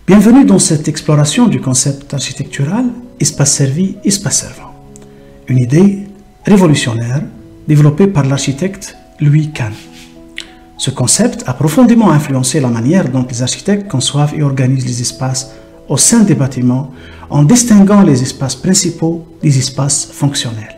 Bienvenue dans cette exploration du concept architectural espace servi, espace servant. Une idée révolutionnaire développée par l'architecte Louis Kahn. Ce concept a profondément influencé la manière dont les architectes conçoivent et organisent les espaces au sein des bâtiments en distinguant les espaces principaux des espaces fonctionnels.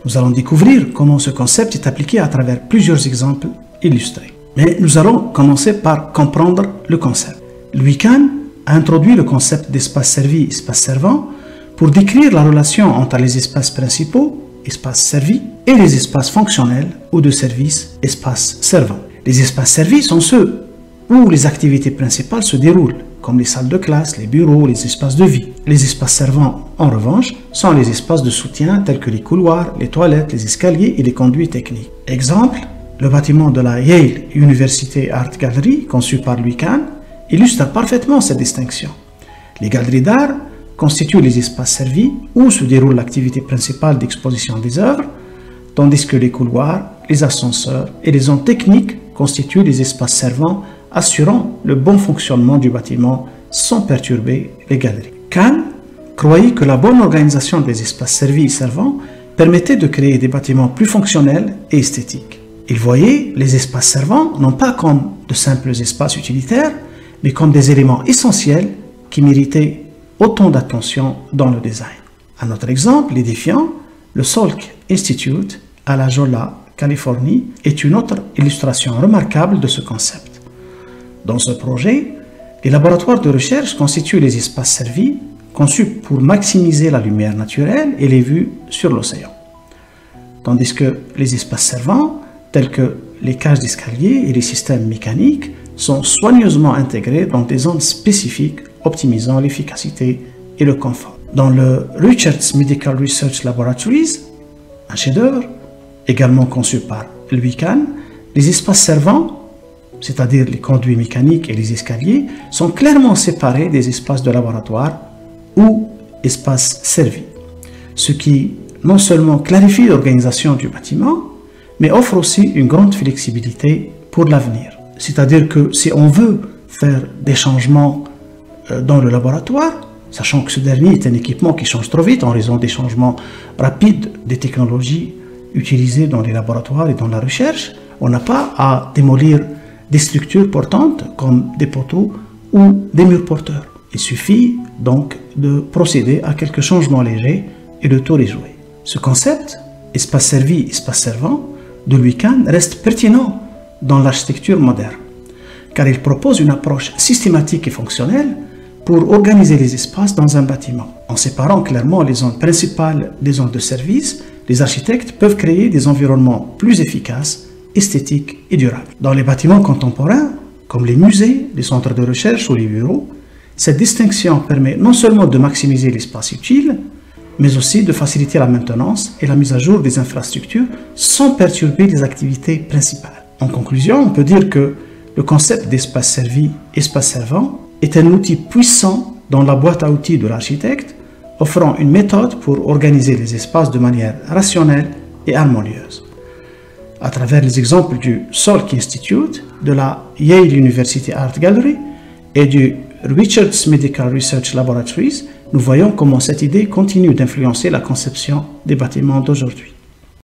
Nous allons découvrir comment ce concept est appliqué à travers plusieurs exemples illustrés. Mais nous allons commencer par comprendre le concept. Louis Kahn a introduit le concept d'espace servi, espace servant pour décrire la relation entre les espaces principaux, espace servi, et les espaces fonctionnels ou de service, espace servant. Les espaces servis sont ceux où les activités principales se déroulent, comme les salles de classe, les bureaux, les espaces de vie. Les espaces servants, en revanche, sont les espaces de soutien tels que les couloirs, les toilettes, les escaliers et les conduits techniques. Exemple, le bâtiment de la Yale University Art Gallery, conçu par Louis Kahn, illustre parfaitement cette distinction. Les galeries d'art constituent les espaces servis où se déroule l'activité principale d'exposition des œuvres, tandis que les couloirs, les ascenseurs et les zones techniques constituent les espaces servants assurant le bon fonctionnement du bâtiment sans perturber les galeries. Kahn croyait que la bonne organisation des espaces servis et servants permettait de créer des bâtiments plus fonctionnels et esthétiques. Il voyait les espaces servants non pas comme de simples espaces utilitaires, mais comme des éléments essentiels qui méritaient autant d'attention dans le design. Un autre exemple édifiant, le Salk Institute à La Jolla, Californie, est une autre illustration remarquable de ce concept. Dans ce projet, les laboratoires de recherche constituent les espaces servis conçus pour maximiser la lumière naturelle et les vues sur l'océan. Tandis que les espaces servants, tels que les cages d'escalier et les systèmes mécaniques, sont soigneusement intégrés dans des zones spécifiques optimisant l'efficacité et le confort. Dans le Richards Medical Research Laboratories, un chef-d'œuvre également conçu par Louis Kahn, les espaces servants, c'est-à-dire les conduits mécaniques et les escaliers, sont clairement séparés des espaces de laboratoire ou espaces servis, ce qui non seulement clarifie l'organisation du bâtiment, mais offre aussi une grande flexibilité pour l'avenir. C'est-à-dire que si on veut faire des changements dans le laboratoire, sachant que ce dernier est un équipement qui change trop vite en raison des changements rapides des technologies utilisées dans les laboratoires et dans la recherche, on n'a pas à démolir des structures portantes comme des poteaux ou des murs porteurs. Il suffit donc de procéder à quelques changements légers et de tout réjouir. Ce concept, espace servi, espace servant, de Louis Kahn reste pertinent dans l'architecture moderne, car il propose une approche systématique et fonctionnelle pour organiser les espaces dans un bâtiment. En séparant clairement les zones principales des zones de service, les architectes peuvent créer des environnements plus efficaces, esthétiques et durables. Dans les bâtiments contemporains, comme les musées, les centres de recherche ou les bureaux, cette distinction permet non seulement de maximiser l'espace utile, mais aussi de faciliter la maintenance et la mise à jour des infrastructures sans perturber les activités principales. En conclusion, on peut dire que le concept d'espace servi, espace servant est un outil puissant dans la boîte à outils de l'architecte, offrant une méthode pour organiser les espaces de manière rationnelle et harmonieuse. À travers les exemples du Salk Institute, de la Yale University Art Gallery et du Richards Medical Research Laboratories, nous voyons comment cette idée continue d'influencer la conception des bâtiments d'aujourd'hui.